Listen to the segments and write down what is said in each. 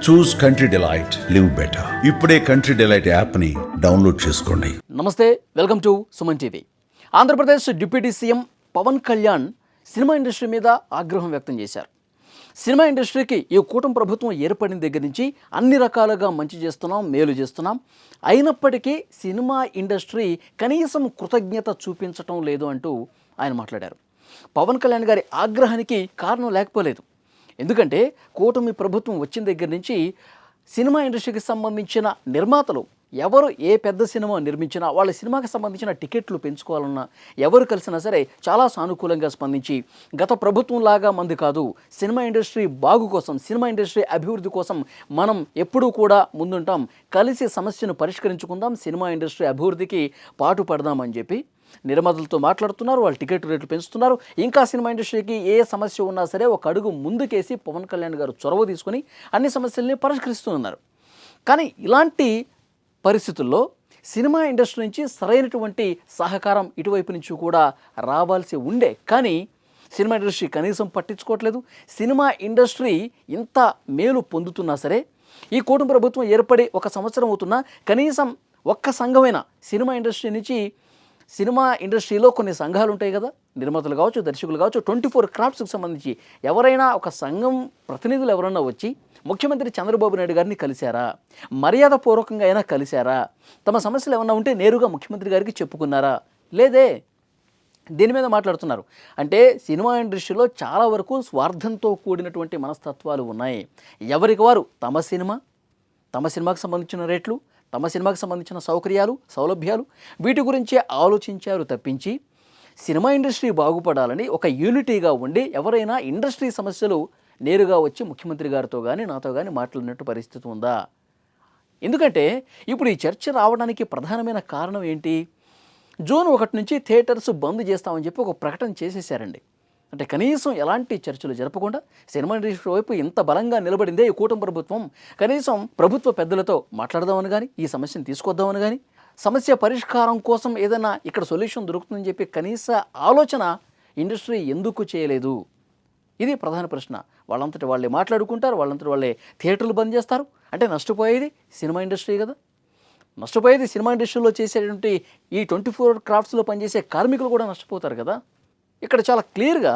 చూస్ country delight, live better. ఇప్పుడే country delight యాప్ని download చేసుకోండి. నమస్తే, welcome to Suman TV. Andhra Pradesh deputy CM Pawan Kalyan cinema industry మీద ఆగ్రహం వ్యక్తం చేశారు. సినిమా ఇండస్ట్రీకి ఈ కూటమి ప్రభుత్వం ఏర్పడిన దగ్గర నుంచి అన్ని రకాలుగా మంచి చేస్తున్నాం, మేలు చేస్తున్నాం, అయినప్పటికీ సినిమా ఇండస్ట్రీ కనీసం కృతజ్ఞత చూపించటం లేదు అంటూ ఆయన మాట్లాడారు. పవన్ కళ్యాణ్ గారి ఆగ్రహానికి కారణం లేకపోలేదు. ఎందుకంటే కూటమి ప్రభుత్వం వచ్చిన దగ్గర నుంచి సినిమా ఇండస్ట్రీకి సంబంధించిన నిర్మాతలు ఎవరు ఏ పెద్ద సినిమా నిర్మించినా వాళ్ళ సినిమాకి సంబంధించిన టికెట్లు పెంచుకోవాలన్నా ఎవరు కలిసినా సరే చాలా సానుకూలంగా స్పందించి గత ప్రభుత్వం లాగా మంది కాదు, సినిమా ఇండస్ట్రీ బాగు కోసం, సినిమా ఇండస్ట్రీ అభివృద్ధి కోసం మనం ఎప్పుడూ కూడా ముందుంటాం, కలిసి సమస్యను పరిష్కరించుకుందాం, సినిమా ఇండస్ట్రీ అభివృద్ధికి పాటుపడదామని చెప్పి నిర్మాతలతో మాట్లాడుతున్నారు. వాళ్ళు టికెట్ రేట్లు పెంచుతున్నారు. ఇంకా సినిమా ఇండస్ట్రీకి ఏ సమస్య ఉన్నా సరే ఒక అడుగు ముందుకేసి పవన్ కళ్యాణ్ గారు చొరవ తీసుకుని అన్ని సమస్యల్ని పరిష్కరిస్తున్నారు. కానీ ఇలాంటి పరిస్థితుల్లో సినిమా ఇండస్ట్రీ నుంచి సరైనటువంటి సహకారం ఇటువైపు నుంచి కూడా రావాల్సి ఉండే, కానీ సినిమా ఇండస్ట్రీ కనీసం పట్టించుకోవట్లేదు. సినిమా ఇండస్ట్రీ ఇంత మేలు పొందుతున్నా సరే ఈ కూటమి ప్రభుత్వం ఏర్పడి 1 సంవత్సరం అవుతున్నా కనీసం ఒక్క సంఘమైన సినిమా ఇండస్ట్రీ నుంచి, సినిమా ఇండస్ట్రీలో కొన్ని సంఘాలు ఉంటాయి కదా, నిర్మాతలు కావచ్చు, దర్శకులు కావచ్చు, 24 క్రాఫ్ట్స్కి సంబంధించి ఎవరైనా ఒక సంఘం ప్రతినిధులు ఎవరైనా వచ్చి ముఖ్యమంత్రి చంద్రబాబు నాయుడు గారిని కలిశారా, మర్యాదపూర్వకంగా అయినా కలిశారా, తమ సమస్యలు ఏమన్నా ఉంటే నేరుగా ముఖ్యమంత్రి గారికి చెప్పుకున్నారా? లేదే. దీని మీద మాట్లాడుతున్నారు. అంటే సినిమా ఇండస్ట్రీలో చాలా వరకు స్వార్థంతో కూడినటువంటి మనస్తత్వాలు ఉన్నాయి. ఎవరికి వారు తమ సినిమాకి సంబంధించిన రేట్లు, తమ సినిమాకి సంబంధించిన సౌకర్యాలు, సౌలభ్యాలు వీటి గురించే ఆలోచించారు తప్పించి సినిమా ఇండస్ట్రీ బాగుపడాలని ఒక యూనిటీగా ఉండి ఎవరైనా ఇండస్ట్రీ సమస్యలు నేరుగా వచ్చి ముఖ్యమంత్రి గారితో కానీ నాతో కానీ మాట్లాడినట్టు పరిస్థితి ఉందా? ఎందుకంటే ఇప్పుడు ఈ చర్చ రావడానికి ప్రధానమైన కారణం ఏంటి? జూన్ 1 నుంచి థియేటర్స్ బంద్ చేస్తామని చెప్పి ఒక ప్రకటన చేసేసారండి. అంటే కనీసం ఎలాంటి చర్చలు జరపకుండా సినిమా ఇండస్ట్రీ వైపు ఇంత బలంగా నిలబడిందే ఈ కూటమి ప్రభుత్వం. కనీసం ప్రభుత్వ పెద్దలతో మాట్లాడదామని కానీ, ఈ సమస్యను తీసుకొద్దామని కానీ, సమస్య పరిష్కారం కోసం ఏదైనా ఇక్కడ సొల్యూషన్ దొరుకుతుందని చెప్పి కనీస ఆలోచన ఇండస్ట్రీ ఎందుకు చేయలేదు? ఇది ప్రధాన ప్రశ్న. వాళ్ళంతటి వాళ్ళే మాట్లాడుకుంటారు, వాళ్ళంతటి వాళ్ళే థియేటర్లు బంద్ చేస్తారు. అంటే నష్టపోయేది సినిమా ఇండస్ట్రీ కదా. నష్టపోయేది సినిమా ఇండస్ట్రీలో చేసేటువంటి ఈ 24 క్రాఫ్ట్స్లో పనిచేసే కార్మికులు కూడా నష్టపోతారు కదా. ఇక్కడ చాలా క్లియర్గా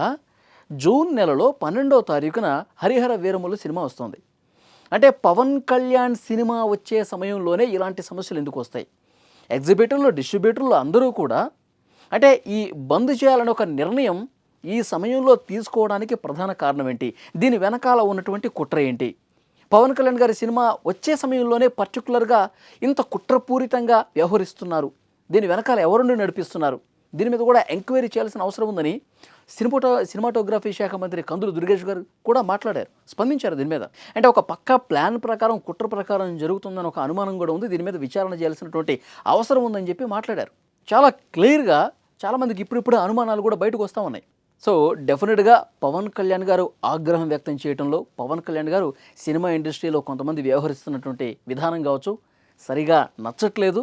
జూన్ నెలలో 12వ తారీఖున హరిహర వీరములు సినిమా వస్తుంది. అంటే పవన్ కళ్యాణ్ సినిమా వచ్చే సమయంలోనే ఇలాంటి సమస్యలు ఎందుకు వస్తాయి? ఎగ్జిబిటర్లు, డిస్ట్రిబ్యూటర్లు అందరూ కూడా అంటే ఈ బంద్ చేయాలని ఒక నిర్ణయం ఈ సమయంలో తీసుకోవడానికి ప్రధాన కారణం ఏంటి? దీని వెనకాల ఉన్నటువంటి కుట్ర ఏంటి? పవన్ కళ్యాణ్ గారి సినిమా వచ్చే సమయంలోనే పర్టికులర్గా ఇంత కుట్రపూరితంగా వ్యవహరిస్తున్నారు. దీని వెనకాల ఎవరుండి నడిపిస్తున్నారు? దీని మీద కూడా ఎంక్వైరీ చేయాల్సిన అవసరం ఉందని సినిమాటోగ్రఫీ శాఖ మంత్రి కందులు దుర్గేష్ గారు కూడా మాట్లాడారు, స్పందించారు దీని మీద. అంటే ఒక పక్కా ప్లాన్ ప్రకారం, కుట్ర ప్రకారం జరుగుతుందని ఒక అనుమానం కూడా ఉంది. దీని మీద విచారణ చేయాల్సినటువంటి అవసరం ఉందని చెప్పి మాట్లాడారు. చాలా క్లియర్గా చాలామందికి ఇప్పుడిప్పుడు అనుమానాలు కూడా బయటకు వస్తూ ఉన్నాయి. సో డెఫినెట్గా పవన్ కళ్యాణ్ గారు ఆగ్రహం వ్యక్తం చేయడంలో, పవన్ కళ్యాణ్ గారు సినిమా ఇండస్ట్రీలో కొంతమంది వ్యవహరిస్తున్నటువంటి విధానం కావచ్చు సరిగా నచ్చట్లేదు.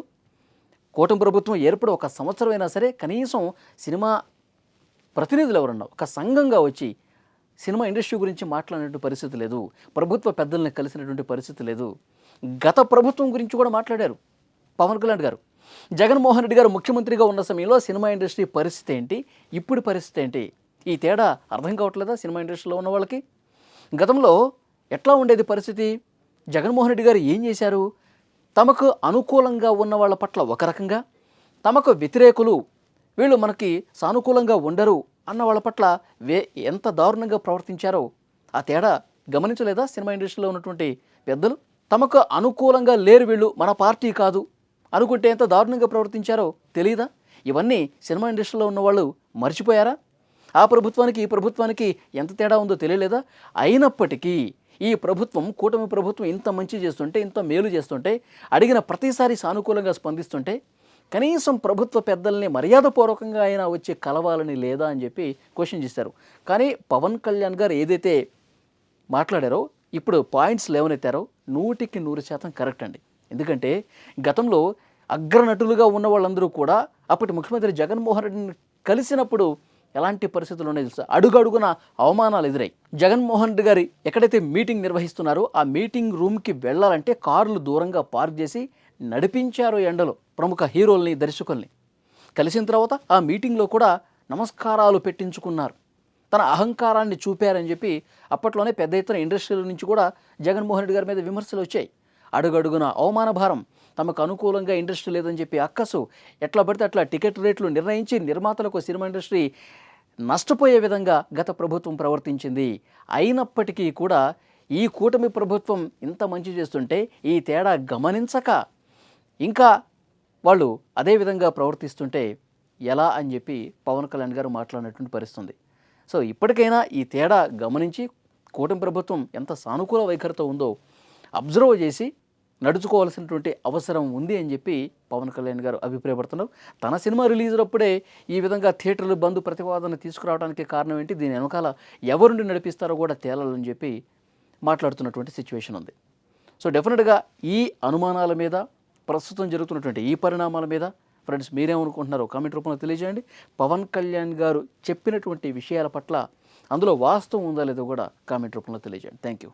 కూటమి ప్రభుత్వం ఏర్పడి 1 సంవత్సరం అయినా సరే కనీసం సినిమా ప్రతినిధులు ఎవరన్నా ఒక సంఘంగా వచ్చి సినిమా ఇండస్ట్రీ గురించి మాట్లాడినటువంటి పరిస్థితి లేదు. ప్రభుత్వ పెద్దల్ని కలిసినటువంటి పరిస్థితి లేదు. గత ప్రభుత్వం గురించి కూడా మాట్లాడారు పవన్ కళ్యాణ్ గారు. జగన్మోహన్ రెడ్డి గారు ముఖ్యమంత్రిగా ఉన్న సమయంలో సినిమా ఇండస్ట్రీ పరిస్థితి ఏంటి, ఇప్పుడు పరిస్థితి ఏంటి? ఈ తేడా అర్థం కావట్లేదా సినిమా ఇండస్ట్రీలో ఉన్న వాళ్ళకి? గతంలో ఎట్లా ఉండేది పరిస్థితి? జగన్మోహన్ రెడ్డి గారు ఏం చేశారు? తమకు అనుకూలంగా ఉన్న వాళ్ళ పట్ల ఒక రకంగా, తమకు వ్యతిరేకులు, వీళ్ళు మనకి సానుకూలంగా ఉండరు అన్న వాళ్ళ పట్ల ఎంత దారుణంగా ప్రవర్తించారో ఆ తేడా గమనించలేదా సినిమా ఇండస్ట్రీలో ఉన్నటువంటి పెద్దలు? తమకు అనుకూలంగా లేరు వీళ్ళు, మన పార్టీ కాదు అనుకుంటే ఎంత దారుణంగా ప్రవర్తించారో తెలియదా? ఇవన్నీ సినిమా ఇండస్ట్రీలో ఉన్నవాళ్ళు మర్చిపోయారా? ఆ ప్రభుత్వానికి ఈ ప్రభుత్వానికి ఎంత తేడా ఉందో తెలియలేదా? అయినప్పటికీ ఈ ప్రభుత్వం, కూటమి ప్రభుత్వం ఇంత మంచి చేస్తుంటే, ఇంత మేలు చేస్తుంటే, అడిగిన ప్రతిసారి సానుకూలంగా స్పందిస్తుంటే కనీసం ప్రభుత్వ పెద్దల్ని మర్యాదపూర్వకంగా అయినా వచ్చి కలవాలని లేదా అని చెప్పి క్వశ్చన్ చేశారు. కానీ పవన్ కళ్యాణ్ గారు ఏదైతే మాట్లాడారో, ఇప్పుడు పాయింట్స్ లేవనెత్తారో 100% కరెక్ట్ అండి. ఎందుకంటే గతంలో అగ్రనటులుగా ఉన్న వాళ్ళందరూ కూడా అప్పటి ముఖ్యమంత్రి జగన్మోహన్ రెడ్డిని కలిసినప్పుడు ఎలాంటి పరిస్థితులు ఉన్నాయో తెలుసా? అడుగడుగున అవమానాలు ఎదురై జగన్మోహన్ రెడ్డి గారి ఎక్కడైతే మీటింగ్ నిర్వహిస్తున్నారో ఆ మీటింగ్ రూమ్కి వెళ్ళాలంటే కార్లు దూరంగా పార్క్ చేసి నడిపించారు ఎండలో ప్రముఖ హీరోల్ని, దర్శకుల్ని. కలిసిన తర్వాత ఆ మీటింగ్లో కూడా నమస్కారాలు పెట్టించుకున్నారు. తన అహంకారాన్ని చూపారని చెప్పి అప్పట్లోనే పెద్ద ఎత్తున ఇండస్ట్రీల నుంచి కూడా జగన్మోహన్ రెడ్డి గారి మీద విమర్శలు వచ్చాయి. అడుగడుగున అవమాన భారం, తమకు అనుకూలంగా ఇండస్ట్రీ లేదని చెప్పి అక్కసు, ఎట్లా పడితే అట్లా టికెట్ రేట్లు నిర్ణయించి నిర్మాతలకు సినిమా ఇండస్ట్రీ నష్టపోయే విధంగా గత ప్రభుత్వం ప్రవర్తించింది. అయినప్పటికీ కూడా ఈ కూటమి ప్రభుత్వం ఇంత మంచి చేస్తుంటే ఈ తేడా గమనించక ఇంకా వాళ్ళు అదే విధంగా ప్రవర్తిస్తుంటే ఎలా అని చెప్పి పవన్ కళ్యాణ్ గారు మాట్లాడినటువంటి పరిస్థితుంది. సో ఇప్పటికైనా ఈ తేడా గమనించి కూటమి ప్రభుత్వం ఎంత సానుకూల వైఖరితో ఉందో అబ్జర్వ్ చేసి నడుచుకోవాల్సినటువంటి అవసరం ఉంది అని చెప్పి పవన్ కళ్యాణ్ గారు అభిప్రాయపడుతున్నారు. తన సినిమా రిలీజ్ అప్పుడే ఈ విధంగా థియేటర్లు బంద్ ప్రతిపాదన తీసుకురావడానికి కారణం ఏంటి, దీని వెనకాల ఎవరుండి నడిపిస్తారో కూడా తేలాలని చెప్పి మాట్లాడుతున్నటువంటి సిచ్యువేషన్ ఉంది. సో డెఫినెట్గా ఈ అనుమానాల మీద, ప్రస్తుతం జరుగుతున్నటువంటి ఈ పరిణామాల మీద ఫ్రెండ్స్ మీరేమనుకుంటున్నారో కామెంట్ రూపంలో తెలియజేయండి. పవన్ కళ్యాణ్ గారు చెప్పినటువంటి విషయాల పట్ల అందులో వాస్తవం ఉందా లేదో కూడా కామెంట్ రూపంలో తెలియజేయండి. Thank you.